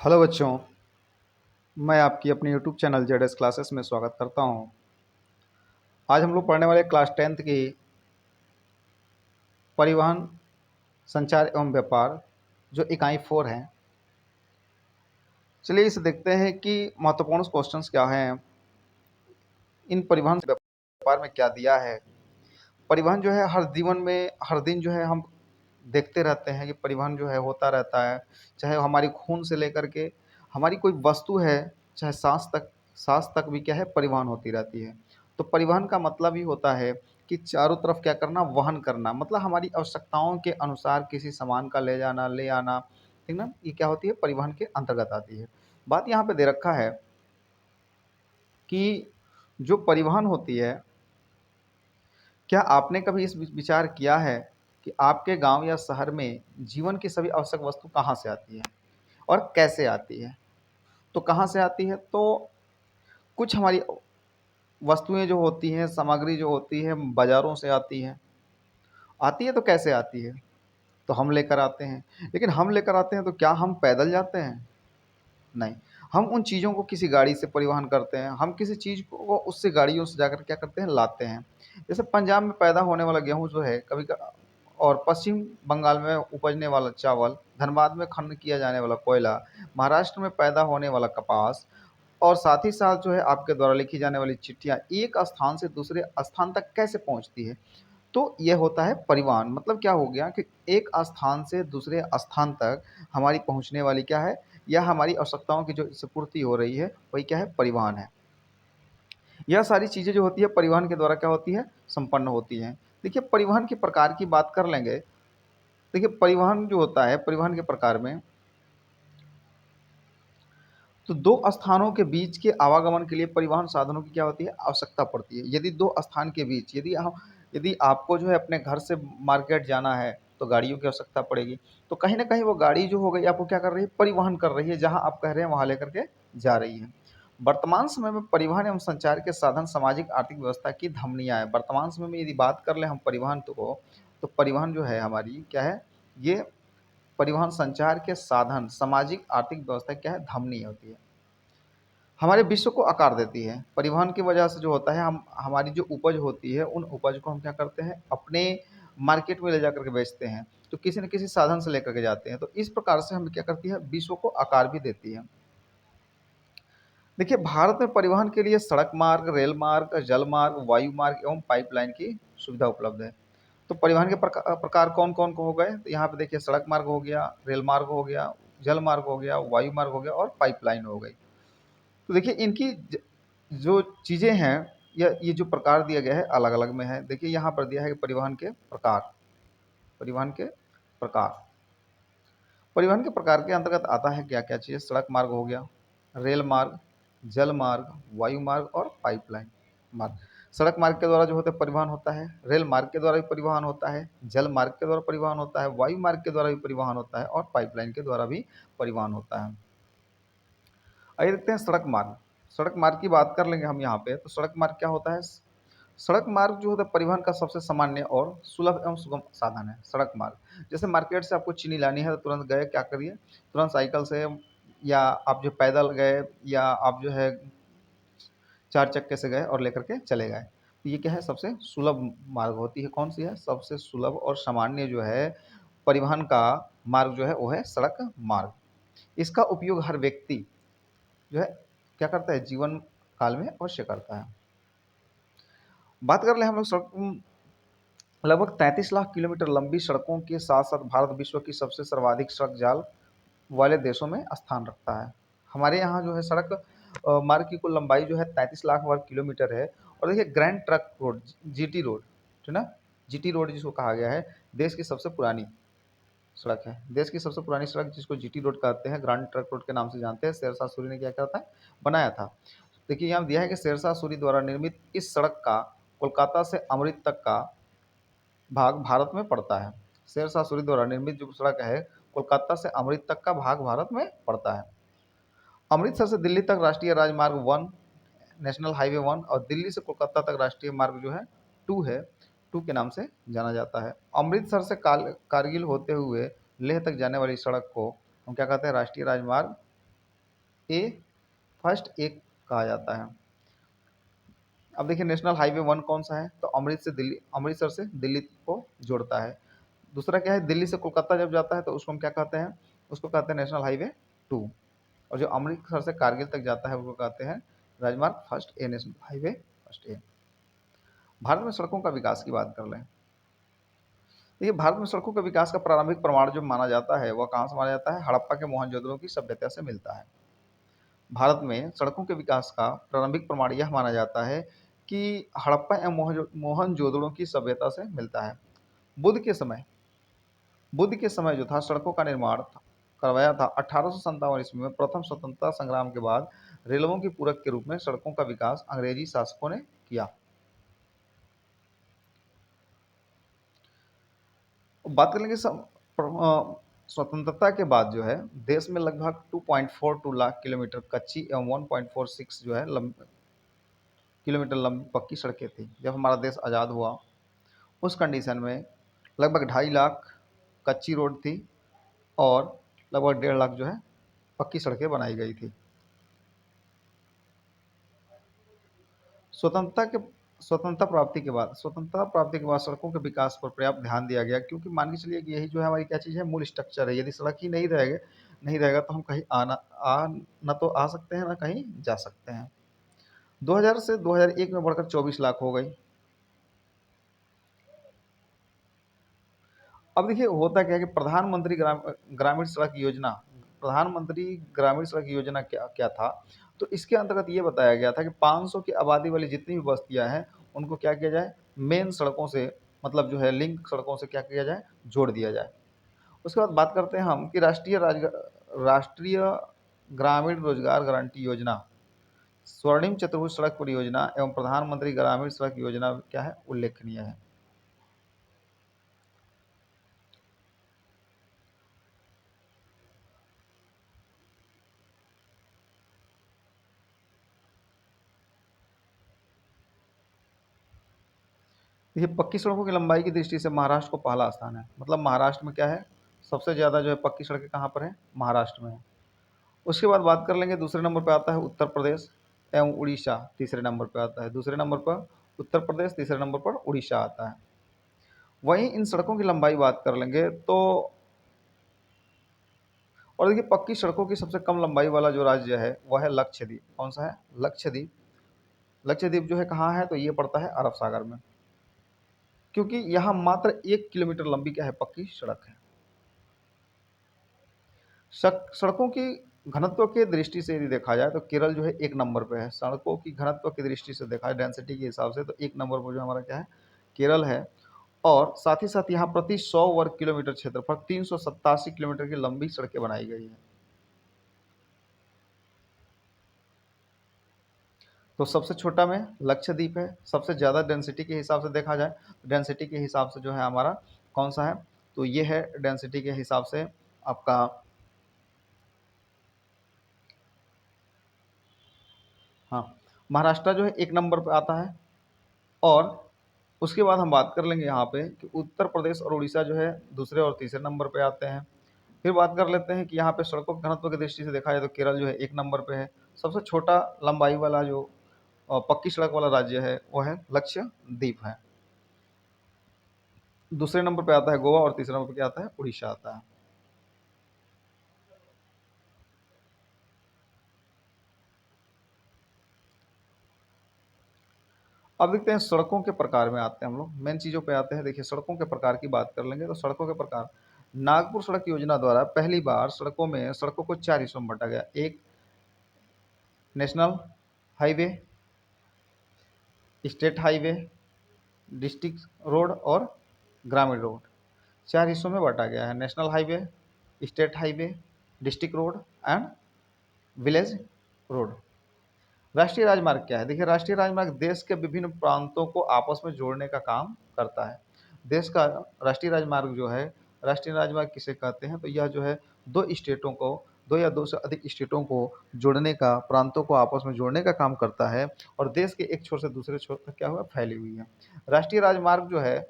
Hello बच्चों, मैं आपकी अपनी यूट्यूब चैनल जेड क्लासेस में स्वागत करता हूं। आज हम लोग पढ़ने वाले क्लास 10th की परिवहन, संचार एवं व्यापार जो इकाई 4 है। चलिए इसे देखते हैं कि महत्वपूर्ण क्वेश्चंस क्या हैं, इन परिवहन से व्यापार में क्या दिया है। परिवहन जो है हर जीवन में हर दिन जो है हम देखते रहते हैं कि परिवहन जो है होता रहता है। चाहे हमारी खून से लेकर के हमारी कोई वस्तु है, चाहे सांस तक भी क्या है परिवहन होती रहती है। तो परिवहन का मतलब ही होता है कि चारों तरफ क्या करना, वहन करना, मतलब हमारी आवश्यकताओं के अनुसार किसी सामान का ले जाना, ले आना, ठीक ना, ये क्या होती है परिवहन के अंतर्गत आती है। बात यहाँ पे दे रखा है कि जो परिवहन होती है, क्या आपने कभी इस विचार किया है कि आपके गांव या शहर में जीवन की सभी आवश्यक वस्तु कहाँ से आती है और कैसे आती है? तो कहाँ से आती है? तो कुछ हमारी वस्तुएं जो होती हैं, सामग्री जो होती है, बाजारों से आती है। आती है तो कैसे आती है? तो हम लेकर आते हैं। लेकिन हम लेकर आते हैं तो क्या हम पैदल जाते हैं? नहीं, हम उन चीज़ों को किसी गाड़ी से परिवहन करते हैं। हम किसी चीज़ को उससे गाड़ियों से जाकर क्या करते हैं, लाते हैं। जैसे पंजाब में पैदा होने वाला गेहूँ जो है कभी और पश्चिम बंगाल में उपजने वाला चावल, धनबाद में खनन किया जाने वाला कोयला, महाराष्ट्र में पैदा होने वाला कपास और साथ ही साथ जो है आपके द्वारा लिखी जाने वाली चिट्ठियाँ एक स्थान से दूसरे स्थान तक कैसे पहुँचती है? तो ये होता है परिवहन। मतलब क्या हो गया कि एक स्थान से दूसरे स्थान तक हमारी पहुँचने वाली क्या है, या हमारी आवश्यकताओं की जो इससे पूर्ति हो रही है, वही क्या है परिवहन है। यह सारी चीज़ें जो होती है परिवहन के द्वारा क्या होती है, संपन्न होती हैं। देखिए परिवहन के प्रकार की बात कर लेंगे। देखिए परिवहन जो होता है, परिवहन के प्रकार में तो दो स्थानों के बीच के आवागमन के लिए परिवहन साधनों की क्या होती है, आवश्यकता पड़ती है। यदि दो स्थान के बीच यदि आपको जो है अपने घर से मार्केट जाना है तो गाड़ियों की आवश्यकता पड़ेगी। तो कहीं न कहीं वो गाड़ी जो हो गई आपको क्या कर रही है, परिवहन कर रही है, जहाँ आप कह रहे हैं वहाँ लेकर के जा रही है। वर्तमान समय में परिवहन एवं संचार के साधन सामाजिक आर्थिक व्यवस्था की धमनियाँ हैं। वर्तमान समय में यदि बात कर लें हम परिवहन तो परिवहन जो है हमारी क्या है, ये परिवहन संचार के साधन सामाजिक आर्थिक व्यवस्था क्या है, धमनी होती है। हमारे विश्व को आकार देती है। परिवहन की वजह से जो होता है हम हमारी जो उपज होती है, उन उपज को हम क्या करते हैं, अपने मार्केट में ले जाकर के बेचते हैं। तो किसी न किसी साधन से लेकर के जाते हैं। तो इस प्रकार से हमें क्या करती है, विश्व को आकार भी देती है। देखिए भारत में परिवहन के लिए सड़क मार्ग, रेल मार्ग, जल मार्ग, वायु मार्ग एवं पाइपलाइन की सुविधा उपलब्ध है। तो परिवहन के प्रकार कौन-कौन को हो गए? तो यहाँ पे देखिए सड़क मार्ग हो गया, रेल मार्ग हो गया, जल मार्ग हो गया, वायु मार्ग हो गया और पाइपलाइन हो गई। तो देखिए इनकी जो चीज़ें हैं, या ये जो प्रकार दिया गया है अलग-अलग में है। देखिए यहाँ पर दिया है कि परिवहन के प्रकार, परिवहन के प्रकार। परिवहन के प्रकार के अंतर्गत आता है क्या-क्या चीज़? सड़क मार्ग हो गया, रेल मार्ग, जल मार्ग, वायु मार्ग और पाइपलाइन मार्ग। सड़क मार्ग के द्वारा जो होता है परिवहन होता है, रेल मार्ग के द्वारा भी परिवहन होता है, जल मार्ग के द्वारा परिवहन होता है, वायु मार्ग के द्वारा भी परिवहन होता है और पाइपलाइन के द्वारा भी परिवहन होता है। आइए देखते हैं सड़क मार्ग। सड़क मार्ग की बात कर लेंगे हम यहाँ पे, तो सड़क मार्ग क्या होता है? सड़क मार्ग जो होता है परिवहन का सबसे सामान्य और सुलभ एवं सुगम साधन है, सड़क मार्ग। जैसे मार्केट से आपको चीनी लानी है तो तुरंत गए, क्या करिए, तुरंत साइकिल से या आप जो पैदल गए या आप जो है 4 चक्के से गए और लेकर के चले गए। तो ये क्या है, सबसे सुलभ मार्ग होती है। कौन-सी है? सबसे सुलभ और सामान्य जो है परिवहन का मार्ग जो है वो है सड़क मार्ग। इसका उपयोग हर व्यक्ति जो है क्या करता है, जीवन काल में अवश्य करता है। बात कर लें हम लोग लगभग 33 लाख किलोमीटर लंबी सड़कों के साथ-साथ भारत विश्व की सबसे सर्वाधिक सड़क जाल वाले देशों में स्थान रखता है। हमारे यहाँ जो है सड़क मार्ग की कुल लंबाई जो है 33 लाख वर्ग किलोमीटर है। और देखिए grand trunk road, GT road, है ना? जीटी रोड जिसको कहा गया है, देश की सबसे पुरानी सड़क है। देश की सबसे पुरानी सड़क जिसको जीटी रोड कहते हैं, ग्रैंड ट्रंक रोड के नाम से जानते हैं, शेरशाह सूरी ने क्या करा था? बनाया था। देखिए यहाँ दिया है कि शेरशाह सूरी द्वारा निर्मित इस सड़क का कोलकाता से अमृत तक का भाग भारत में पड़ता है। शेरशाह सूरी द्वारा निर्मित जो सड़क है, कोलकाता से अमृत तक का भाग भारत में पड़ता है। अमृतसर से दिल्ली तक राष्ट्रीय राजमार्ग 1, नेशनल हाईवे 1 और दिल्ली से कोलकाता तक राष्ट्रीय मार्ग जो है 2 है, 2 के नाम से जाना जाता है। अमृतसर से कारगिल होते हुए लेह तक जाने वाली सड़क को हम क्या कहते हैं, राष्ट्रीय राजमार्ग ए फर्स्ट ए कहा जाता है। अब देखिए नेशनल हाईवे 1 कौन सा है, तो अमृतसर से दिल्ली को जोड़ता है। दूसरा क्या है, दिल्ली से कोलकाता जब जाता है तो उसको हम क्या कहते हैं, उसको कहते हैं नेशनल हाईवे 2। और जो अमृतसर से कारगिल तक जाता है उसको कहते हैं राजमार्ग first A, national highway first A. Bharat में सड़कों का विकास की बात कर लें। देखिए भारत में सड़कों के विकास का प्रारंभिक प्रमाण जो माना जाता है वह कहाँ से माना जाता है, हड़प्पा के मोहनजोदड़ो की सभ्यता से मिलता है। भारत में सड़कों के विकास का प्रारंभिक प्रमाण यह माना जाता है कि हड़प्पा एवं मोहनजोदड़ो की सभ्यता से मिलता है। बुद्ध के समय बुद्ध के समय जो था सड़कों का निर्माण करवाया था 1857 ईस्वी में। प्रथम स्वतंत्रता संग्राम के बाद रेलवों की पूरक के रूप में सड़कों का विकास अंग्रेजी शासकों ने किया। बात करेंगे स्वतंत्रता के बाद जो है देश में लगभग 2.42 लाख किलोमीटर कच्ची एवं 1.46 जो है किलोमीटर लंबी पक्की सड़कें थी। जब हमारा देश आज़ाद हुआ उस कंडीशन में लगभग 2.5 लाख कच्ची रोड थी और लगभग 1.5 लाख जो है पक्की सड़कें बनाई गई थी। स्वतंत्रता के स्वतंत्रता प्राप्ति के बाद सड़कों के विकास पर पर्याप्त ध्यान दिया गया, क्योंकि मान के चलिए कि यही जो है हमारी क्या चीज़ है, मूल स्ट्रक्चर है। यदि सड़क ही नहीं रहेगा तो हम कहीं न तो आ सकते हैं ना कहीं जा सकते हैं। 2000 से 2001 में बढ़कर 24 लाख हो गई। अब देखिए होता क्या है कि प्रधानमंत्री ग्रामीण सड़क योजना क्या क्या था, तो इसके अंतर्गत ये बताया गया था कि 500 की आबादी वाली जितनी भी बस्तियां हैं उनको क्या किया जाए, मेन सड़कों से मतलब जो है लिंक सड़कों से क्या किया जाए, जोड़ दिया जाए। उसके बाद बात करते हैं हम कि राष्ट्रीय ग्रामीण रोजगार गारंटी योजना, स्वर्णिम चतुर्भुज सड़क परियोजना एवं प्रधानमंत्री ग्रामीण सड़क योजना क्या है, उल्लेखनीय है। देखिए पक्की सड़कों की लंबाई की दृष्टि से महाराष्ट्र को पहला स्थान है। मतलब महाराष्ट्र में क्या है, सबसे ज़्यादा जो है पक्की सड़कें कहाँ पर है, महाराष्ट्र में है। उसके बाद बात कर लेंगे, दूसरे नंबर पर आता है उत्तर प्रदेश एवं उड़ीसा, तीसरे नंबर पर आता है। दूसरे नंबर पर उत्तर प्रदेश, तीसरे नंबर पर उड़ीसा आता है। वहीं इन सड़कों की लंबाई बात कर लेंगे तो, और देखिए पक्की सड़कों की सबसे कम लंबाई वाला जो राज्य है वह है लक्षद्वीप। कौन सा है, लक्षद्वीप। लक्षद्वीप जो है कहाँ है, तो ये पड़ता है अरब सागर में, क्योंकि यहाँ मात्र 1 किलोमीटर लंबी क्या है, पक्की सड़क है। सड़कों की घनत्व के दृष्टि से यदि देखा जाए तो केरल जो है 1 नंबर पे है। सड़कों की घनत्व की दृष्टि से देखा जाए डेंसिटी के हिसाब से तो 1 नंबर पर जो हमारा क्या है, केरल है। और साथ ही साथ यहाँ प्रति 100 वर्ग किलोमीटर क्षेत्रफल 387 किलोमीटर की लंबी सड़कें बनाई गई हैं। तो सबसे छोटा में लक्षद्वीप है। सबसे ज़्यादा डेंसिटी के हिसाब से देखा जाए, डेंसिटी के हिसाब से जो है हमारा कौन सा है, तो ये है डेंसिटी के हिसाब से आपका, हाँ, महाराष्ट्र जो है 1 नंबर पे आता है। और उसके बाद हम बात कर लेंगे यहाँ पे कि उत्तर प्रदेश और उड़ीसा जो है दूसरे और तीसरे नंबर पे आते हैं। फिर बात कर लेते हैं कि यहाँ पे सड़कों के घनत्व की दृष्टि से देखा जाए तो केरल जो है 1 नंबर पे है। सबसे छोटा लंबाई वाला जो पक्की सड़क वाला राज्य है वो है लक्षद्वीप है। दूसरे नंबर पे आता है गोवा और तीसरे नंबर पे क्या आता है, उड़ीसा आता है। अब देखते हैं सड़कों के प्रकार में आते हैं, हम लोग मेन चीज़ों पे आते हैं। देखिए सड़कों के प्रकार की बात कर लेंगे तो सड़कों के प्रकार, नागपुर सड़क योजना द्वारा पहली बार सड़कों को 4 हिस्सों में बांटा गया। एक national highway, state highway, district road और ग्रामीण रोड, 4 हिस्सों में बांटा गया है। National highway, state highway, district road and village road. राष्ट्रीय राजमार्ग क्या है, देखिए राष्ट्रीय राजमार्ग देश के विभिन्न प्रांतों को आपस में जोड़ने का काम करता है। देश का राष्ट्रीय राजमार्ग जो है, राष्ट्रीय राजमार्ग किसे कहते हैं, तो यह जो है दो स्टेटों को, दो या दो से अधिक स्टेटों को जोड़ने का, प्रांतों को आपस में जोड़ने का काम करता है और देश के एक छोर से दूसरे छोर तक क्या हुआ, फैली हुई है। राष्ट्रीय राजमार्ग जो है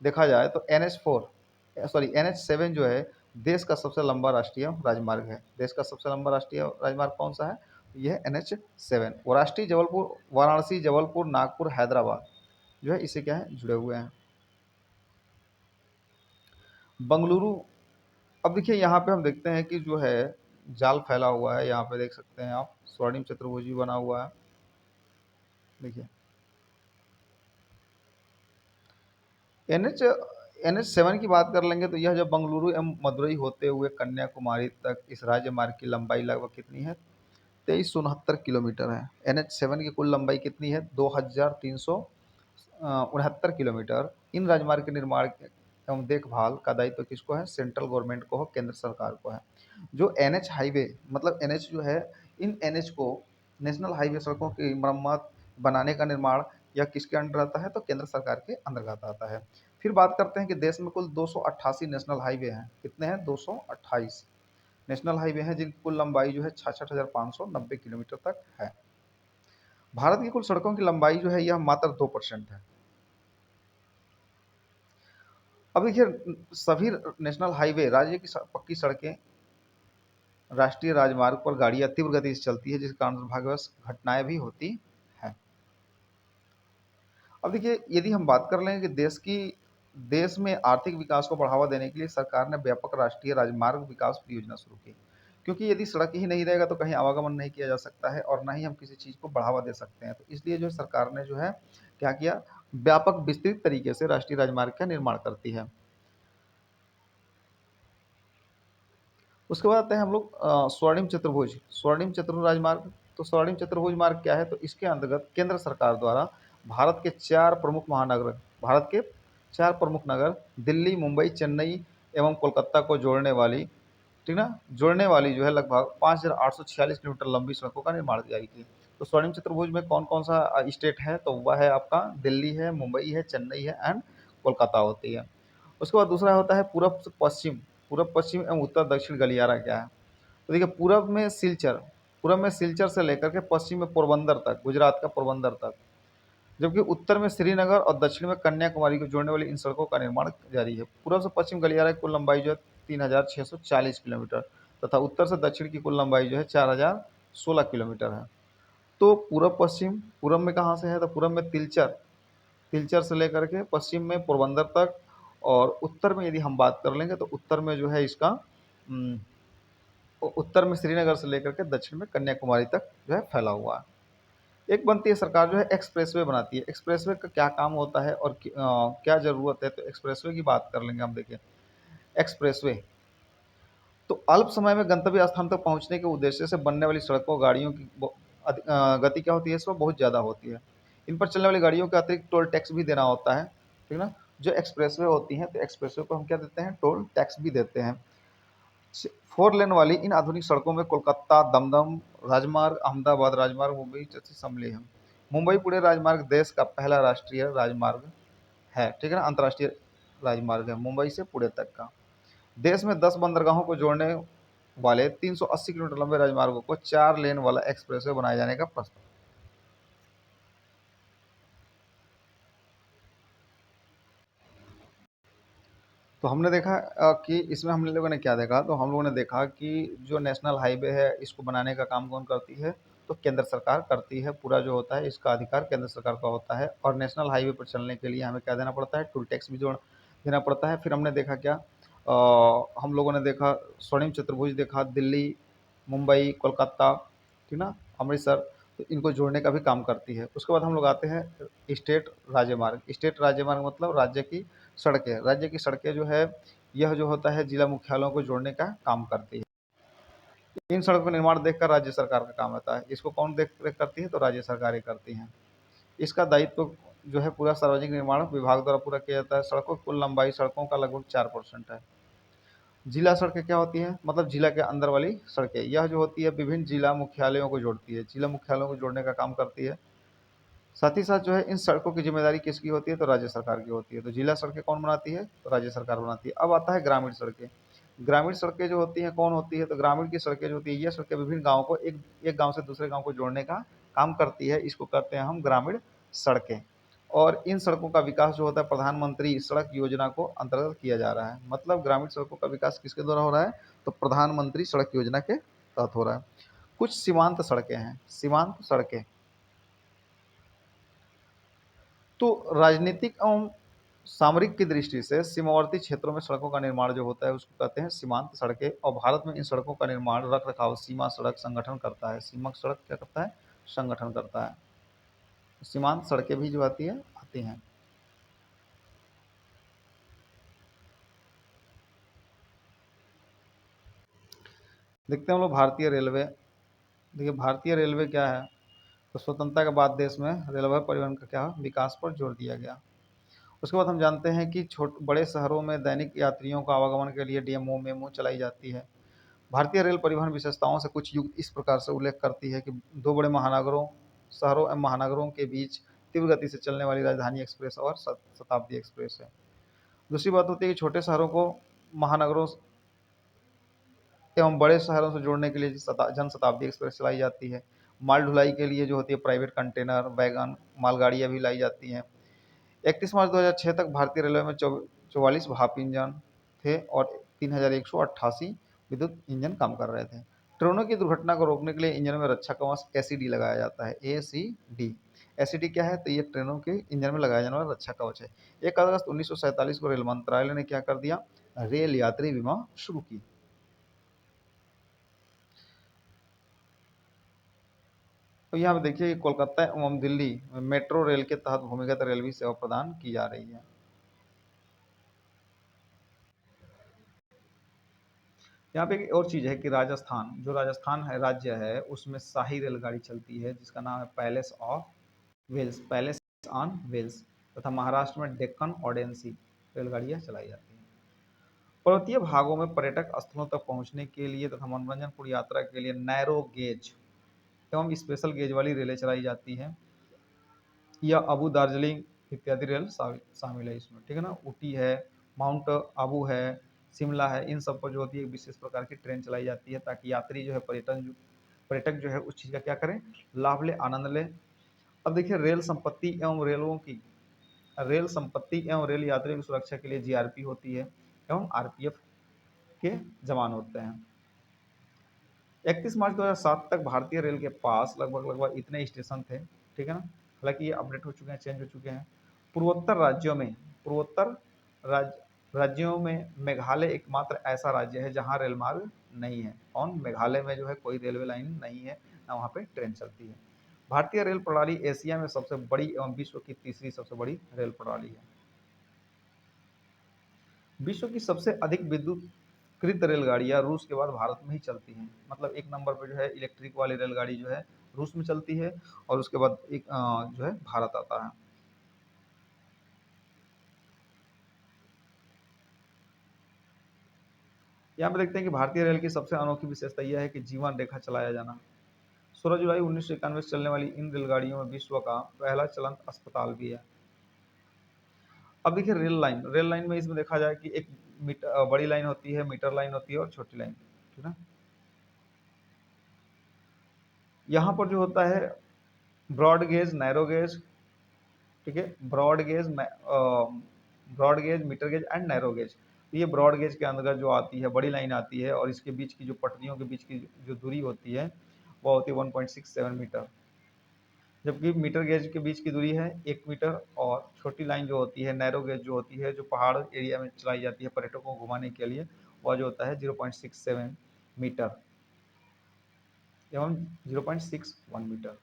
देखा जाए तो NH4 सॉरी NH7 जो है देश का सबसे लंबा राष्ट्रीय राजमार्ग है। देश का सबसे लंबा राष्ट्रीय राजमार्ग कौन सा है? यह है NH7। वो राष्ट्रीय जबलपुर, वाराणसी, जबलपुर, नागपुर, हैदराबाद जो है इससे क्या है, जुड़े हुए हैं। बंगलुरु, अब देखिए यहाँ पे हम देखते हैं कि जो है जाल फैला हुआ है, यहाँ पे देख सकते हैं आप, स्वर्णिम चतुर्भुज बना हुआ है। देखिए NH7 की बात कर लेंगे तो यह जब बंगलुरु एवं मदुरई होते हुए कन्याकुमारी तक इस राज्य मार्ग की लंबाई लगभग कितनी है? 2369 किलोमीटर है। NH7 की कुल लंबाई कितनी है? 2369 किलोमीटर। इन राजमार्ग के निर्माण एवं देखभाल का दायित्व किसको है? सेंट्रल गवर्नमेंट को हो, केंद्र सरकार को है। जो NH हाईवे, मतलब NH जो है, इन NH को, नेशनल हाईवे सड़कों की मरम्मत, बनाने का निर्माण, यह किसके अंडर आता है? तो केंद्र सरकार के अंतर्गत आता है। फिर बात करते हैं कि देश में कुल 288 नेशनल हाईवे हैं। कितने हैं? 228 नेशनल हाईवे हैं जिनकी कुल लंबाई जो है 66,590 किलोमीटर तक है। भारत की कुल सड़कों की लंबाई जो है यह मात्र 2% है। अब देखिए सभी नेशनल हाईवे, राज्य की पक्की सड़कें, राष्ट्रीय राजमार्ग पर गाड़ियां तीव्र गति से चलती है जिस कारण दुर्भाग्यवश घटनाएं भी होती हैं। अब देखिए यदि हम बात कर लें कि देश में आर्थिक विकास को बढ़ावा देने के लिए सरकार ने व्यापक राष्ट्रीय राजमार्ग विकास परियोजना शुरू की। क्योंकि यदि सड़क ही नहीं रहेगा तो कहीं आवागमन नहीं किया जा सकता है और ना ही हम किसी चीज़ को बढ़ावा दे सकते हैं। तो इसलिए जो सरकार ने जो है क्या किया, व्यापक विस्तृत तरीके से राष्ट्रीय राजमार्ग का निर्माण करती है। उसके बाद आते हैं हम लोग स्वर्णिम चतुर्भुज, स्वर्णिम चतुर्भुज राजमार्ग। तो स्वर्णिम चतुर्भुज मार्ग क्या है? तो इसके अंतर्गत केंद्र सरकार द्वारा भारत के चार प्रमुख महानगर, भारत के चार प्रमुख नगर दिल्ली, मुंबई, चेन्नई एवं कोलकाता को जोड़ने वाली, ठीक ना, जोड़ने वाली जो है लगभग 5,846 किलोमीटर लंबी सड़कों का निर्माण जारी की। तो स्वर्णिम चतुर्भुज में कौन कौन सा स्टेट है? तो वह है आपका दिल्ली है, मुंबई है, चेन्नई है एंड कोलकाता होती है। उसके बाद दूसरा होता है पूरब से पश्चिम, पूरब पश्चिम एवं उत्तर दक्षिण गलियारा क्या है? तो देखिए पूरब में सिलचर से लेकर के पश्चिम में पोरबंदर तक, गुजरात का पोरबंदर तक, जबकि उत्तर में श्रीनगर और दक्षिण में कन्याकुमारी को जोड़ने वाली इन सड़कों का निर्माण जारी है। पूर्व से पश्चिम गलियारा की कुल लंबाई जो है 3,640 किलोमीटर तथा उत्तर से दक्षिण की कुल लंबाई जो है 4,016 किलोमीटर है। तो पूरब में कहाँ से है? तो पूरब में तिलचर, तिलचर से लेकर के पश्चिम में पोरबंदर तक, और उत्तर में यदि हम बात कर लेंगे तो उत्तर में जो है इसका उत्तर में श्रीनगर से लेकर के दक्षिण में कन्याकुमारी तक जो है फैला हुआ है। एक बनती है सरकार जो है एक्सप्रेसवे बनाती है। एक्सप्रेसवे का क्या काम होता है और क्या ज़रूरत है? तो एक्सप्रेसवे की बात कर लेंगे हम। देखिए एक्सप्रेसवे तो अल्प समय में गंतव्य स्थान तक पहुंचने के उद्देश्य से बनने वाली सड़कों, गाड़ियों की गति क्या होती है इसमें? बहुत ज़्यादा होती है। इन पर चलने वाली गाड़ियों के अतिरिक्त टोल टैक्स भी देना होता है, ठीक ना। जो एक्सप्रेसवे होती हैं तो एक्सप्रेसवे को हम क्या देते हैं? टोल टैक्स भी देते हैं। 4 लेन वाली इन आधुनिक सड़कों में कोलकाता दमदम राजमार्ग, अहमदाबाद राजमार्ग, मुंबई जैसे सम्मिलित हैं। मुंबई पुणे राजमार्ग देश का पहला राष्ट्रीय राजमार्ग है, ठीक है ना, अंतर्राष्ट्रीय राजमार्ग है मुंबई से पुणे तक का। देश में 10 बंदरगाहों को जोड़ने वाले 380 किलोमीटर लंबे राजमार्गों को 4 लेन वाला एक्सप्रेसवे बनाए जाने का प्रस्ताव। तो हमने देखा कि इसमें हम लोगों ने क्या देखा, तो हम लोगों ने देखा कि जो नेशनल हाईवे है इसको बनाने का काम कौन करती है? तो केंद्र सरकार करती है। पूरा जो होता है इसका अधिकार केंद्र सरकार का होता है, और नेशनल हाईवे पर चलने के लिए हमें क्या देना पड़ता है? टोल टैक्स भी जोड़ देना पड़ता है। फिर हमने देखा क्या, हम लोगों ने देखा स्वर्णिम चतुर्भुज देखा, दिल्ली, मुंबई, कोलकाता, ठीक ना, अमृतसर, तो इनको जोड़ने का भी काम करती है। उसके बाद हम लोग आते हैं स्टेट राजमार्ग। स्टेट राजमार्ग मतलब राज्य की सड़कें। राज्य की सड़कें जो है यह जो होता है जिला मुख्यालयों को जोड़ने का काम करती है। इन सड़कों का निर्माण देखकर राज्य सरकार का काम होता है। इसको कौन देख रेख करती है? तो राज्य सरकारें करती हैं। इसका दायित्व जो है पूरा सार्वजनिक निर्माण विभाग द्वारा पूरा किया जाता है। सड़कों की कुल लंबाई सड़कों का लगभग 4% है। जिला सड़कें क्या होती हैं? मतलब जिला के अंदर वाली सड़कें। यह जो होती है विभिन्न जिला मुख्यालयों को जोड़ती है, जिला मुख्यालयों को जोड़ने का काम करती है। साथ ही साथ जो है इन सड़कों की जिम्मेदारी किसकी होती है? तो राज्य सरकार की होती है। तो जिला सड़कें कौन बनाती है? तो राज्य सरकार बनाती है। अब आता है ग्रामीण सड़कें। ग्रामीण सड़कें जो होती हैं कौन होती है? तो ग्रामीण की सड़कें जो होती है, ये सड़कें विभिन्न गाँव को एक एक गाँव से दूसरे गाँव को जोड़ने का काम करती है। इसको कहते हैं हम ग्रामीण सड़कें। और इन सड़कों का विकास जो होता है प्रधानमंत्री सड़क योजना को अंतर्गत किया जा रहा है। मतलब ग्रामीण सड़कों का विकास किसके द्वारा हो रहा है? तो प्रधानमंत्री सड़क योजना के तहत हो रहा है। कुछ सीमांत सड़कें हैं। सीमांत सड़कें तो राजनीतिक एवं सामरिक की दृष्टि से सीमावर्ती क्षेत्रों में सड़कों का निर्माण जो होता है उसको कहते हैं सीमांत सड़कें, और भारत में इन सड़कों का निर्माण रख रखाव सीमा सड़क संगठन करता है। सीमा सड़क क्या करता है? संगठन करता है। सीमांत सड़कें भी जो आती हैं। देखते हैं हम लोग भारतीय रेलवे। देखिए भारतीय रेलवे क्या है? तो स्वतंत्रता के बाद देश में रेलवे परिवहन का क्या विकास पर जोर दिया गया। उसके बाद हम जानते हैं कि बड़े शहरों में दैनिक यात्रियों का आवागमन के लिए डीएमओ मेमो चलाई जाती है। भारतीय रेल परिवहन विशेषताओं से कुछ युक्त इस प्रकार से उल्लेख करती है कि दो बड़े महानगरों शहरों एवं महानगरों के बीच तीव्र गति से चलने वाली राजधानी एक्सप्रेस और शताब्दी एक्सप्रेस है। दूसरी बात होती है कि छोटे शहरों को महानगरों एवं बड़े शहरों से जोड़ने के लिए जन शताब्दी एक्सप्रेस चलाई जाती है। माल ढुलाई के लिए जो होती है प्राइवेट कंटेनर वैगन मालगाड़ियाँ भी लाई जाती हैं। 31 मार्च 2006 तक भारतीय रेलवे में 44 भाप इंजन थे और 3188 विद्युत इंजन काम कर रहे थे। ट्रेनों की दुर्घटना को रोकने के लिए इंजन में रक्षा कवच एसीडी लगाया जाता है। एसीडी एसीडी क्या है? तो ये ट्रेनों के इंजन में लगाया जाने वाला रक्षा कवच है। 1 अगस्त 1947 को रेल मंत्रालय ने क्या कर दिया? रेल यात्री बीमा शुरू की। तो यहाँ पे देखिए कोलकाता एवं दिल्ली में मेट्रो रेल के तहत भूमिगत रेलवे सेवा प्रदान की जा रही है। यहाँ पे एक और चीज़ है कि राजस्थान जो राजस्थान है राज्य है उसमें शाही रेलगाड़ी चलती है जिसका नाम है पैलेस ऑन व्हील्स, तथा महाराष्ट्र में डेक्कन ऑर्डिनेंसी रेलगाड़ियाँ चलाई जाती हैं। पर्वतीय भागों में पर्यटक स्थलों तक पहुंचने के लिए तथा मनोरंजनपूर्ण यात्रा के लिए नैरो गेज एवं स्पेशल गेज वाली रेलें चलाई जाती हैं। या अबू दार्जिलिंग इत्यादि रेल शामिल है इसमें, ठीक है ना। ऊटी है, माउंट आबू है, शिमला है, इन सब पर जो होती है एक विशेष प्रकार की ट्रेन चलाई जाती है ताकि यात्री जो है पर्यटक जो है उस चीज़ का क्या करें? लाभ ले, आनंद ले। अब देखिए रेल संपत्ति एवं रेल यात्रियों की सुरक्षा के लिए जीआरपी होती है एवं आरपीएफ के जवान होते हैं। 31 मार्च 2007 तक भारतीय रेल के पास लगभग इतने स्टेशन थे, ठीक है ना। हालांकि ये अपडेट हो चुके हैं, चेंज हो चुके हैं। पूर्वोत्तर राज्यों में पूर्वोत्तर राज्यों में मेघालय एकमात्र ऐसा राज्य है जहां रेल मार्ग नहीं है, और मेघालय में जो है कोई रेलवे लाइन नहीं है, ना वहाँ पे ट्रेन चलती है। भारतीय रेल प्रणाली एशिया में सबसे बड़ी एवं विश्व की तीसरी सबसे बड़ी रेल प्रणाली है। विश्व की सबसे अधिक विद्युतकृत रेलगाड़ियां रूस के बाद भारत में ही चलती हैं। मतलब एक नंबर पर जो है इलेक्ट्रिक वाली रेलगाड़ी जो है रूस में चलती है, और उसके बाद एक जो है भारत आता है। यहाँ पे देखते हैं कि भारतीय रेल की सबसे अनोखी विशेषता यह है कि जीवन रेखा चलाया जाना। 16 जुलाई 1991 से चलने वाली इन रेलगाड़ियों में विश्व का पहला चलंत अस्पताल भी है। अब देखिए रेल लाइन में इसमें देखा जाए कि एक बड़ी लाइन होती है, मीटर लाइन होती है और छोटी लाइन, ठीक है। यहाँ पर जो होता है ब्रॉड गेज, नैरो गेज, ठीक है। Broad gauge, metre gauge and narrow gauge. तो ये ब्रॉड गेज के अंदर जो आती है बड़ी लाइन आती है, और इसके बीच की जो पटरियों के बीच की जो दूरी होती है वो होती है 1.67 मीटर। जबकि मीटर गेज के बीच की दूरी है 1 मीटर, और छोटी लाइन जो होती है नैरो गेज जो होती है जो पहाड़ एरिया में चलाई जाती है पर्यटकों को घुमाने के लिए, वह जो होता है 0.67 मीटर एवं 0.61 मीटर।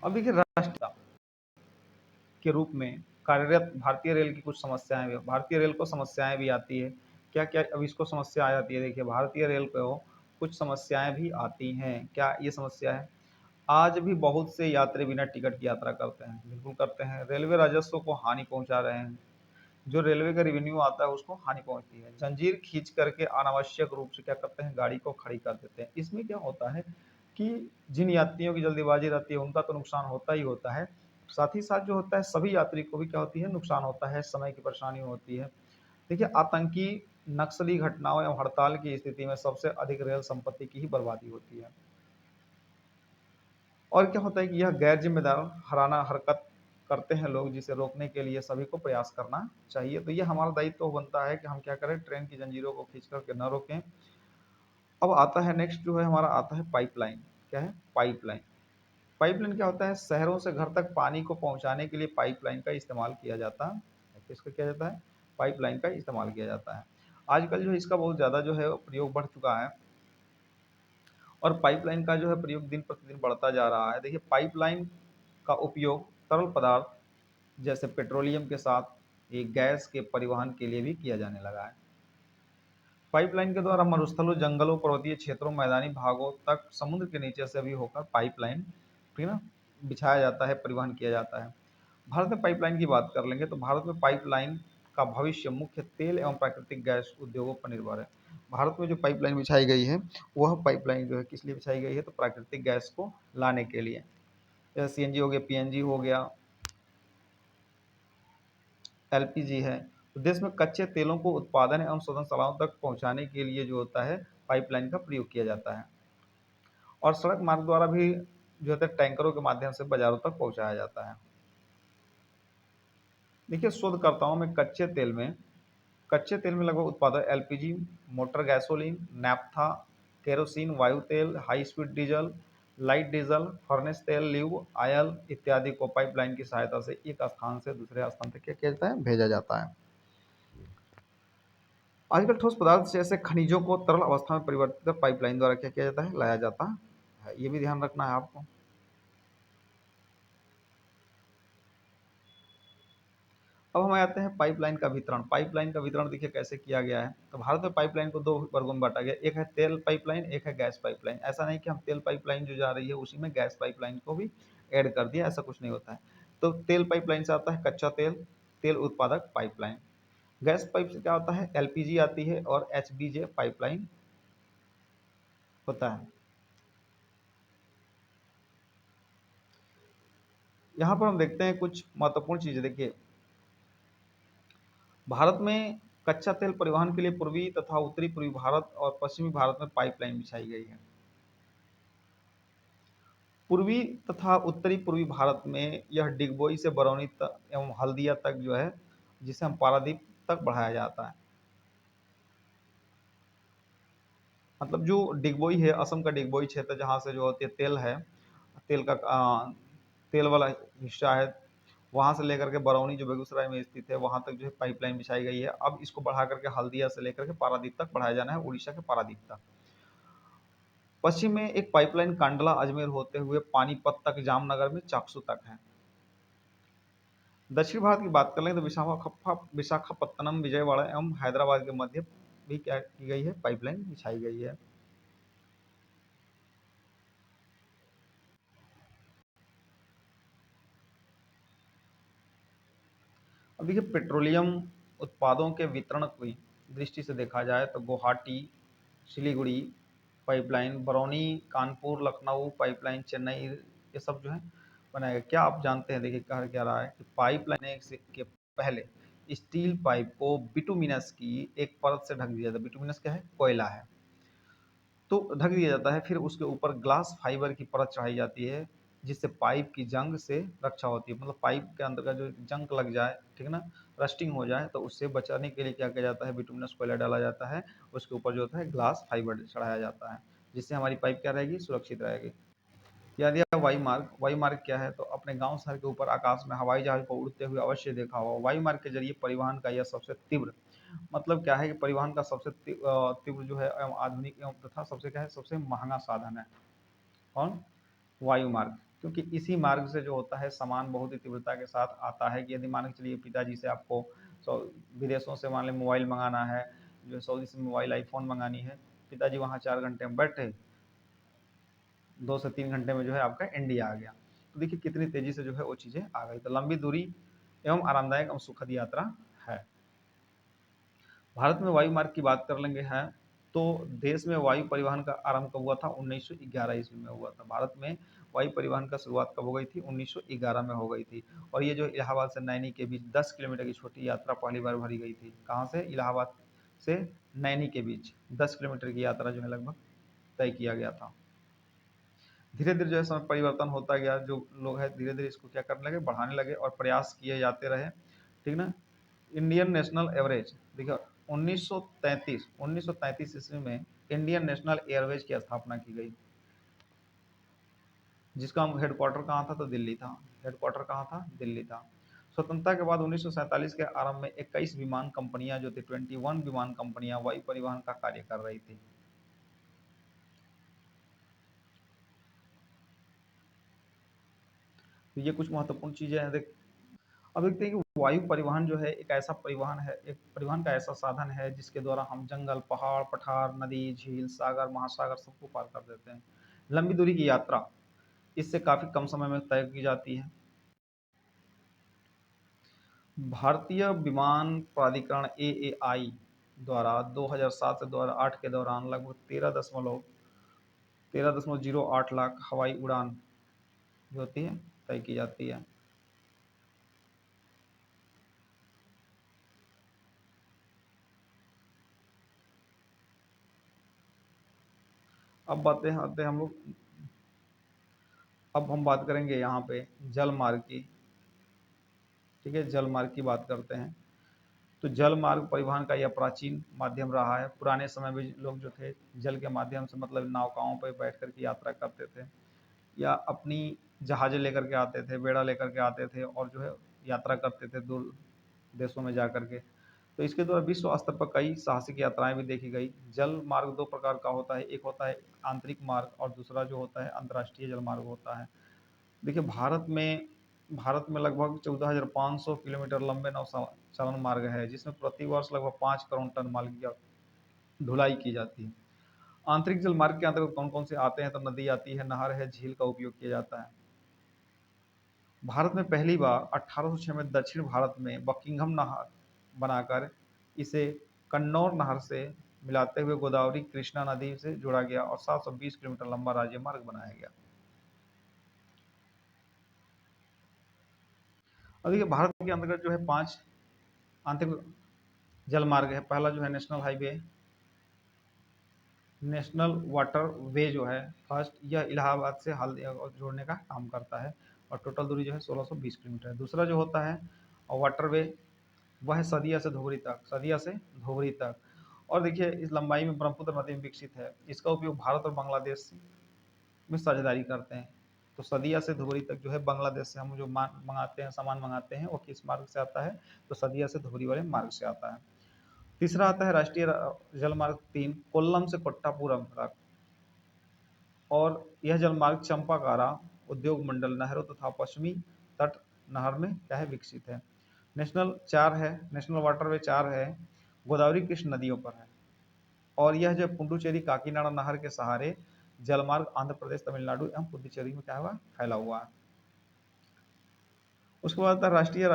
अब देखिए राष्ट्रीय के रूप में कार्यरत भारतीय रेल की कुछ समस्याएं भी, भारतीय रेल को समस्याएं भी आती है। क्या क्या अब इसको समस्या आ जाती है? देखिए भारतीय रेल को कुछ समस्याएं भी आती हैं। क्या ये समस्या है? आज भी बहुत से यात्री बिना टिकट की यात्रा करते हैं, बिल्कुल करते हैं। रेलवे राजस्व को हानि पहुंचा रहे हैं। जो रेलवे का रेवेन्यू आता है उसको हानि पहुंचती है। जंजीर खींच करके अनावश्यक रूप से क्या करते हैं? गाड़ी को खड़ी कर देते हैं। इसमें क्या होता है कि जिन यात्रियों की जल्दीबाजी रहती है उनका तो नुकसान होता ही होता है, साथ ही साथ जो होता है सभी यात्री को भी क्या होती है? नुकसान होता है, समय की परेशानी होती है। देखिए आतंकी नक्सली घटनाओं एवं हड़ताल की स्थिति में सबसे अधिक रेल संपत्ति की ही बर्बादी होती है। और क्या होता है कि यह गैर जिम्मेदार हराना हरकत करते हैं लोग, जिसे रोकने के लिए सभी को प्रयास करना चाहिए। तो ये हमारा दायित्व तो बनता है कि हम क्या करें, ट्रेन की जंजीरों को खींच करके न रोकें। अब आता है नेक्स्ट जो है हमारा आता है पाइपलाइन। क्या है? पाइपलाइन। पाइपलाइन क्या होता है? शहरों से घर तक पानी को पहुंचाने के लिए पाइपलाइन का इस्तेमाल किया जाता है। किसका किया जाता है? पाइपलाइन का इस्तेमाल किया जाता है। आजकल जो है इसका बहुत ज़्यादा जो है प्रयोग बढ़ चुका है, और पाइपलाइन का जो है प्रयोग दिन प्रतिदिन बढ़ता जा रहा है। देखिए, पाइपलाइन का उपयोग तरल पदार्थ जैसे पेट्रोलियम के साथ एक गैस के परिवहन के लिए भी किया जाने लगा है। पाइपलाइन के द्वारा मरुस्थलों, जंगलों, पर्वतीय क्षेत्रों, मैदानी भागों तक समुद्र के नीचे से भी होकर पाइपलाइन, ठीक है ना, बिछाया जाता है, परिवहन किया जाता है। भारत में पाइपलाइन की बात कर लेंगे तो भारत में पाइपलाइन का भविष्य मुख्य तेल एवं प्राकृतिक गैस उद्योगों पर निर्भर है। भारत में जो पाइपलाइन बिछाई गई है, वह पाइपलाइन जो है किस लिए बिछाई गई है? तो प्राकृतिक गैस को लाने के लिए। जैसे सीएनजी हो गया, पीएनजी हो गया, एलपीजी है। तो देश में कच्चे तेलों को उत्पादन एवं शोधनशालाओं तक पहुंचाने के लिए जो होता है पाइपलाइन का प्रयोग किया जाता है। और सड़क मार्ग द्वारा भी जो होता है टैंकरों के माध्यम से बाजारों तक पहुंचाया जाता है। देखिए, शोधकर्ताओं में कच्चे तेल में लगभग उत्पादन एलपीजी, मोटर गैसोलीन, नैप्था, केरोसिन, वायु तेल, high speed diesel, light diesel, furnace तेल, ल्यूब ऑयल इत्यादि को पाइपलाइन की सहायता से एक स्थान से दूसरे स्थान तक क्या किया जाता है? भेजा जाता है। आजकल ठोस पदार्थ जैसे खनिजों को तरल अवस्था में परिवर्तित कर पाइपलाइन द्वारा क्या किया जाता है? लाया जाता है। ये भी ध्यान रखना है आपको। अब हम आते हैं पाइपलाइन का वितरण। पाइपलाइन का वितरण देखिए कैसे किया गया है। तो भारत में पाइपलाइन को दो वर्गों में बांटा गया, एक है तेल पाइपलाइन, एक है गैस पाइपलाइन। ऐसा नहीं कि हम तेल पाइपलाइन जो जा रही है उसी में गैस पाइपलाइन को भी ऐड कर दिया, ऐसा कुछ नहीं होता है। तो तेल पाइपलाइन से आता है कच्चा तेल, तेल उत्पादक पाइपलाइन। गैस पाइप से क्या होता है? एलपीजी आती है, और एचबीजे पाइपलाइन होता है। यहाँ पर हम देखते हैं कुछ महत्वपूर्ण चीजें। देखिए, भारत में कच्चा तेल परिवहन के लिए पूर्वी तथा उत्तरी पूर्वी भारत और पश्चिमी भारत में पाइपलाइन बिछाई गई है। पूर्वी तथा उत्तरी पूर्वी भारत में यह डिगबोई से बरौनी तक एवं हल्दिया तक जो है, जिसे हम पारादीप तक बढ़ाया जाता है। मतलब जो डिगबोई है, असम का डिगबोई क्षेत्र जहाँ से जो होती है तेल है, तेल का तेल वाला हिस्सा है, वहाँ से लेकर के बरौनी जो बेगूसराय में स्थित है वहाँ तक जो है पाइपलाइन बिछाई गई है। अब इसको बढ़ा करके हल्दिया से लेकर के पारादीप तक बढ़ाया जाना है, उड़ीसा के पारादीप तक। पश्चिम में एक पाइपलाइन कांडला अजमेर होते हुए पानीपत तक, जामनगर में चाकसू तक है। दक्षिण भारत की बात कर लें तो विशाखापत्तनम, विजयवाड़ा एवं हैदराबाद के मध्य भी क्या की गई है? पाइपलाइन बिछाई गई है। अब देखिए, पेट्रोलियम उत्पादों के वितरण की दृष्टि से देखा जाए तो गुवाहाटी सिलीगुड़ी पाइपलाइन, बरौनी कानपुर लखनऊ पाइपलाइन, चेन्नई, ये सब जो है बनाया गया। क्या आप जानते हैं? देखिए कहा क्या रहा है कि पाइपलाइन के पहले स्टील पाइप को बिटुमिनस की एक परत से ढक दिया जाता है। बिटुमिनस क्या है? कोयला है। तो ढक दिया जाता है, फिर उसके ऊपर ग्लास फाइबर की परत चढ़ाई जाती है, जिससे पाइप की जंग से रक्षा होती है। मतलब पाइप के अंदर का जो जंग लग जाए, ठीक है ना, रस्टिंग हो जाए, तो उससे बचाने के लिए क्या किया जाता है? बिटुमिनस कोयला डाला जाता है, उसके ऊपर जो होता है ग्लास फाइबर चढ़ाया जाता है, जिससे हमारी पाइप क्या रहेगी? सुरक्षित रहेगी। यदि आप वायु मार्ग क्या है? तो अपने गांव शहर के ऊपर आकाश में हवाई जहाज को उड़ते हुए अवश्य देखा होगा। वायु मार्ग के जरिए परिवहन का यह सबसे तीव्र, मतलब क्या है कि परिवहन का सबसे तीव्र जो है एवं आधुनिक एवं तथा सबसे क्या है? सबसे महंगा साधन है। कौन? वायु मार्ग। क्योंकि इसी मार्ग से जो होता है सामान बहुत ही तीव्रता के साथ आता है। कि यदि मान के चलिए पिताजी से आपको सौ विदेशों से मान लें मोबाइल मंगाना है, जो सऊदी से मोबाइल आईफोन मंगानी है, पिताजी वहाँ 4 घंटे में बैठे, 2 से 3 घंटे में जो है आपका इंडिया आ गया। तो देखिए कितनी तेजी से जो है वो चीज़ें आ गई। तो लंबी दूरी एवं आरामदायक एवं सुखद यात्रा है। भारत में वायु मार्ग की बात कर लेंगे हैं तो देश में वायु परिवहन का आरंभ कब हुआ था? 1911 ईस्वी में हुआ था। भारत में वायु परिवहन का शुरुआत कब हो गई थी? 1911 में हो गई थी। और ये जो इलाहाबाद से नैनी के बीच 10 किलोमीटर की छोटी यात्रा पहली बार भरी गई थी। कहाँ से? इलाहाबाद से नैनी के बीच 10 किलोमीटर की यात्रा जो है लगभग तय किया गया था। धीरे धीरे जो है समय परिवर्तन होता गया, जो लोग हैं धीरे धीरे इसको क्या करने लगे, बढ़ाने लगे और प्रयास किए जाते रहे, ठीक ना। इंडियन नेशनल एवरेज देखिए, 1933 ईस्वी में इंडियन नेशनल एयरवेज की स्थापना की गई, जिसका हेडक्वार्टर कहाँ था, तो दिल्ली था। हेडक्वार्टर कहाँ था, दिल्ली था। स्वतंत्रता के बाद 1947 के आरंभ में 21 विमान कंपनियां जो थी, 21 विमान कंपनियां वायु परिवहन का कार्य कर रही थी। तो ये कुछ महत्वपूर्ण चीजें हैं। अब देखते हैं कि वायु परिवहन जो है एक ऐसा परिवहन है, एक परिवहन का ऐसा साधन है जिसके द्वारा हम जंगल, पहाड़, पठार, नदी, झील, सागर, महासागर सबको पार कर देते हैं। लंबी दूरी की यात्रा इससे काफी कम समय में तय की जाती है। भारतीय विमान प्राधिकरण AAI द्वारा 2007 से 2008 के दौरान लगभग 13.08 लाख हवाई उड़ान जो होती है तय की जाती है। अब बातें आते हैं हम लोग, अब हम बात करेंगे यहाँ पे जल मार्ग की। ठीक है, जल मार्ग की बात करते हैं। तो जल मार्ग परिवहन का यह प्राचीन माध्यम रहा है। पुराने समय में लोग जो थे जल के माध्यम से मतलब नौकाओं पर बैठ करके यात्रा करते थे, या अपनी जहाज़ें लेकर के आते थे, बेड़ा लेकर के आते थे और जो है यात्रा करते थे दूर देशों में जा करके। तो इसके द्वारा विश्व स्तर पर कई साहसिक यात्राएं भी देखी गई। जल मार्ग दो प्रकार का होता है, एक होता है आंतरिक मार्ग और दूसरा जो होता है अंतर्राष्ट्रीय जल मार्ग होता है। देखिए भारत में लगभग 14,500 किलोमीटर लंबे नौचालन मार्ग है, जिसमें प्रति वर्ष लगभग 5 करोड़ टन माल की ढुलाई की जाती है। आंतरिक जल मार्ग के अंतर्गत कौन कौन से आते हैं, तो नदी आती है, नहर है, झील का उपयोग किया जाता है। भारत में पहली बार 1806 में दक्षिण भारत में बकिंघम नहर बनाकर इसे कन्नौर नहर से मिलाते हुए गोदावरी कृष्णा नदी से जोड़ा गया और 720 किलोमीटर लंबा राज्य मार्ग बनाया गया। और देखिए भारत के अंतर्गत जो है 5 आंतरिक जल मार्ग है। पहला जो है national highway, national water way जो है फर्स्ट, यह इलाहाबाद से हल्दिया को जोड़ने का काम करता है और टोटल दूरी जो है 1620 किलोमीटर है। दूसरा जो होता है वाटर वे, वह है सदिया से धोबरी तक, सदिया से धोबरी तक। और देखिए इस लंबाई में ब्रह्मपुत्र नदी में विकसित है। इसका उपयोग भारत और बांग्लादेश में साझेदारी करते हैं। तो सदिया से धुबरी तक जो है बांग्लादेश से हम जो मंगाते हैं, सामान मंगाते हैं, वो किस मार्ग से आता है, तो सदिया से धुबरी वाले मार्ग से आता है। तीसरा आता है राष्ट्रीय जलमार्ग 3, कोल्लम से कोट्टापुरम तक। और यह जलमार्ग चंपाकारा उद्योग मंडल नहरों तथा पश्चिमी तट नहर में क्या है विकसित है। नेशनल वाटरवे 4 है, गोदावरी कृष्ण नदियों पर है। और यह जो पुडुचेरी काकीनाडा नहर के सहारे जलमार्ग आंध्र प्रदेश, तमिलनाडु एवं पुडुचेरी में क्या हुआ, फैला हुआ है। उसके बाद आता है राष्ट्रीय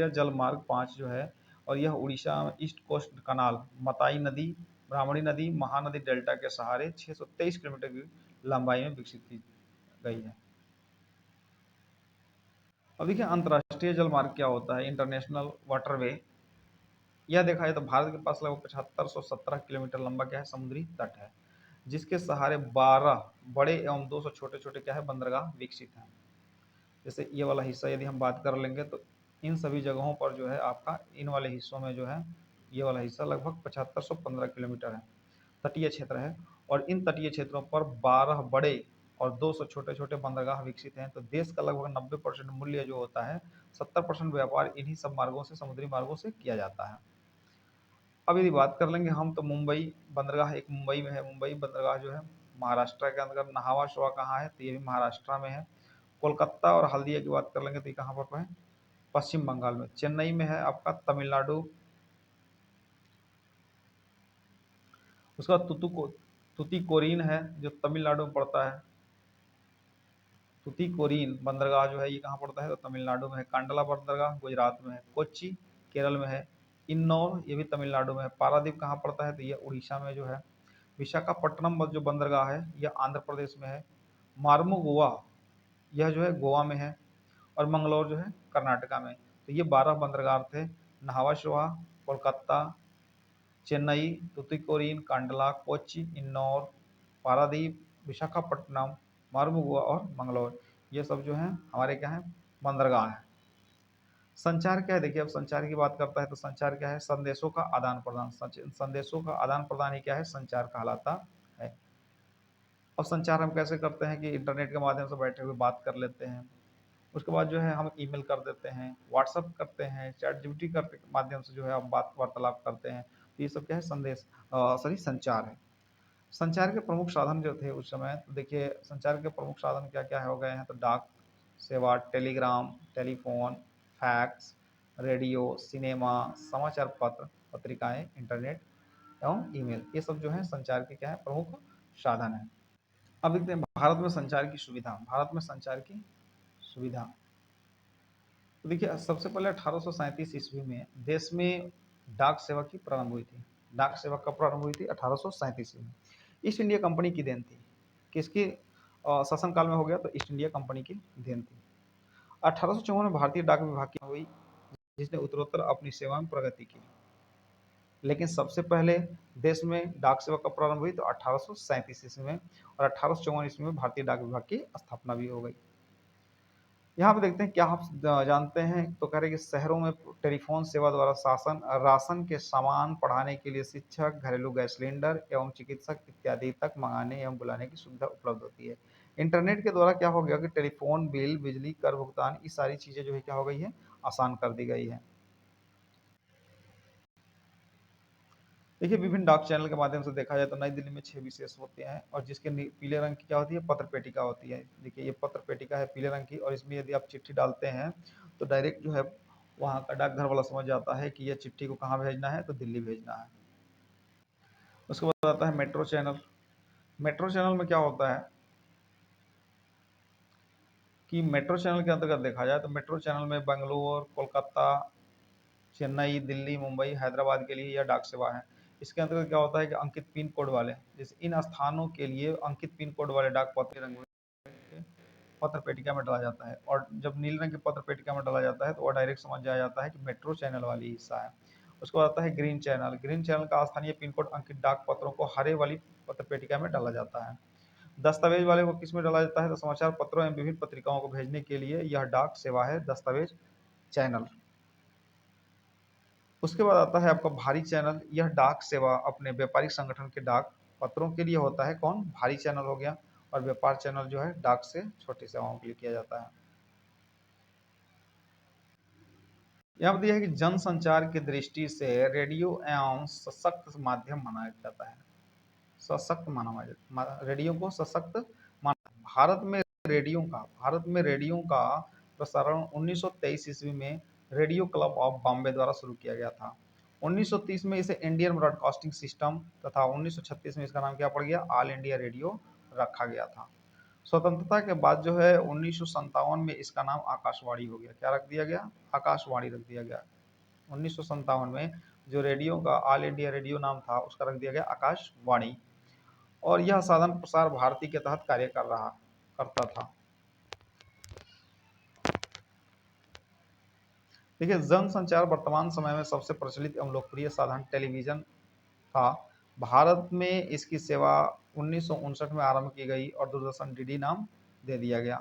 जल मार्ग 5 जो है, और यह उड़ीसा में ईस्ट कोस्ट कनाल, मताई नदी, ब्राह्मणी नदी, महानदी डेल्टा के सहारे 623 किलोमीटर की लंबाई में विकसित की गई है। अब देखिए अंतर्राष्ट्रीय जल मार्ग क्या होता है, इंटरनेशनल वाटरवे। यह देखा जाए तो भारत के पास लगभग 7517 किलोमीटर लंबा क्या है समुद्री तट है, जिसके सहारे 12 बड़े एवं 200 छोटे छोटे क्या है बंदरगाह विकसित हैं। जैसे ये वाला हिस्सा यदि हम बात कर लेंगे तो इन सभी जगहों पर जो है आपका इन वाले हिस्सों में जो है ये वाला हिस्सा लगभग 7515 किलोमीटर है, तटीय क्षेत्र है। और इन तटीय क्षेत्रों पर 12 बड़े और 200 छोटे छोटे बंदरगाह विकसित हैं। तो देश का लगभग 90% मूल्य जो होता है, 70% व्यापार इन्हीं सब मार्गों से, समुद्री मार्गों से किया जाता है। अब यदि बात कर लेंगे हम तो मुंबई बंदरगाह एक मुंबई में है। मुंबई बंदरगाह जो है महाराष्ट्र के अंतर्गत। नहावा शोवा कहाँ है, तो ये भी महाराष्ट्र में है। कोलकाता और हल्दिया की बात कर लेंगे तो ये कहाँ पर है, पश्चिम बंगाल में। चेन्नई में है आपका तमिलनाडु। उसके बाद तुतीकोरीन है जो तमिलनाडु में पड़ता है। तुतीकोरीन बंदरगाह जो है ये कहाँ पड़ता है, तो तमिलनाडु में है। कांडला बंदरगाह गुजरात में है। कोच्चि केरल में है। इन्नौर ये भी तमिलनाडु में है। पारादीप कहाँ पड़ता है, तो ये उड़ीसा में जो है। विशाखापट्टनम जो बंदरगाह है यह आंध्र प्रदेश में है। मार्मुगोआ यह जो है गोवा में है। और मंगलौर जो है कर्नाटका में। तो ये 12 बंदरगाह थे, नहावा शोवा, कोलकाता, चेन्नई, तुतीकोरीन, कांडला, कोच्चि, इन्नौर, पारादीप, विशाखापट्टनम, मार्मुगुआ और मंगलौर, ये सब जो हैं हमारे क्या हैं, बंदरगाह हैं। संचार क्या है, देखिए अब संचार की बात करता है तो संचार क्या है, संदेशों का आदान प्रदान, संदेशों का आदान प्रदान ही क्या है, संचार कहलाता है। अब संचार हम कैसे करते हैं कि इंटरनेट के माध्यम से बैठे हुए बात कर लेते हैं, उसके बाद जो है हम ईमेल कर देते हैं, व्हाट्सअप करते हैं, चैट जीपीटी के माध्यम से जो है हम बात वार्तालाप करते हैं, तो ये सब क्या है, संदेश सॉरी संचार है। संचार के प्रमुख साधन जो थे उस समय, तो देखिए संचार के प्रमुख साधन क्या क्या हो गए हैं, तो डाक सेवा, Telegram, telephone, fax, radio, cinema, समाचार पत्र, पत्रिकाएं, इंटरनेट एवं ईमेल, ये सब जो है संचार के क्या है, प्रमुख साधन है। अब देखते हैं भारत में संचार की सुविधा, भारत में संचार की सुविधा, तो देखिए सबसे पहले 1837 ईस्वी में देश में डाक सेवा की प्रारंभ हुई थी। डाक सेवा कब प्रारंभ हुई थी, 1837 में। ईस्ट इंडिया कंपनी की देन थी, किसकी शासन काल में हो गया, तो ईस्ट इंडिया कंपनी की देन थी। 1854 में भारतीय डाक विभाग की हुई, जिसने उत्तरोत्तर अपनी सेवा में प्रगति की। लेकिन सबसे पहले देश में डाक सेवा कब प्रारंभ हुई, तो 1837 ईस्वी में, और 1854 ईस्वी में भारतीय डाक विभाग की स्थापना भी हो गई। यहाँ पे देखते हैं क्या आप जानते हैं, तो कह रहे हैं कि शहरों में टेलीफोन सेवा द्वारा शासन राशन के सामान पढ़ाने के लिए शिक्षक, घरेलू गैस सिलेंडर एवं चिकित्सक इत्यादि तक मंगाने एवं बुलाने की सुविधा उपलब्ध होती है। इंटरनेट के द्वारा क्या हो गया कि टेलीफोन बिल, बिजली कर भुगतान, ये सारी चीज़ें जो है क्या हो गई है, आसान कर दी गई है। देखिए विभिन्न डाक चैनल के माध्यम से देखा जाए तो नई दिल्ली में 6 विशेष होते हैं, और जिसके पीले रंग की क्या होती है, पत्र पेटिका होती है। देखिए ये पत्र पेटिका है पीले रंग की, और इसमें यदि आप चिट्ठी डालते हैं तो डायरेक्ट जो है वहाँ का डाकघर वाला समझ जाता है कि यह चिट्ठी को कहाँ भेजना है, तो दिल्ली भेजना है। उसके बाद आता है मेट्रो चैनल। मेट्रो चैनल में क्या होता है कि मेट्रो चैनल के अंतर्गत देखा जाए तो मेट्रो चैनल में बेंगलोर, कोलकाता, चेन्नई, दिल्ली, मुंबई, हैदराबाद के लिए यह डाक सेवा है। इसके अंतर्गत क्या होता है कि अंकित पिन कोड वाले, जैसे इन स्थानों के लिए अंकित पिन कोड वाले डाक पत्र रंग में पत्र पेटिका में डाला जाता है, और जब नीले रंग के पत्र पेटिका में डाला जाता है तो वो डायरेक्ट समझ जाया जाता है कि मेट्रो चैनल वाली हिस्सा है। उसके बाद आता है ग्रीन चैनल। ग्रीन चैनल का स्थानीय पिन कोड अंकित डाक पत्रों को हरे वाली पत्र पेटिका में डाला जाता है। दस्तावेज वाले को किस में डाला जाता है, तो समाचार पत्रों एवं विभिन्न पत्रिकाओं को भेजने के लिए यह डाक सेवा है, दस्तावेज चैनल। उसके बाद आता है आपका भारी चैनल। यह डाक सेवा अपने व्यापारिक संगठन के डाक पत्रों के लिए होता है, कौन, भारी चैनल हो गया। और व्यापार चैनल जो है डाक से छोटी सेवाओं के लिए किया जाता है। यहाँ पर दिया है कि जनसंचार की दृष्टि से रेडियो एवं सशक्त माध्यम माना जाता है। सशक्त रेडियो को सशक्त माना। भारत में रेडियो का प्रसारण 1923 ईस्वी में रेडियो क्लब ऑफ बॉम्बे द्वारा शुरू किया गया था। 1930 में इसे इंडियन ब्रॉडकास्टिंग सिस्टम तथा 1936 में इसका नाम क्या पड़ गया, ऑल इंडिया रेडियो रखा गया था। स्वतंत्रता के बाद जो है 1957 में इसका नाम आकाशवाणी हो गया। क्या रख दिया गया, आकाशवाणी रख दिया गया। 1957 में जो रेडियो का ऑल इंडिया रेडियो नाम था उसका रख दिया गया आकाशवाणी। और यह साधन प्रसार भारती के तहत कार्य करता था। देखिए जनसंचार वर्तमान समय में सबसे प्रचलित एवं लोकप्रिय साधन टेलीविजन था। भारत में इसकी सेवा 1959 में आरंभ की गई और दूरदर्शन डीडी नाम दे दिया गया।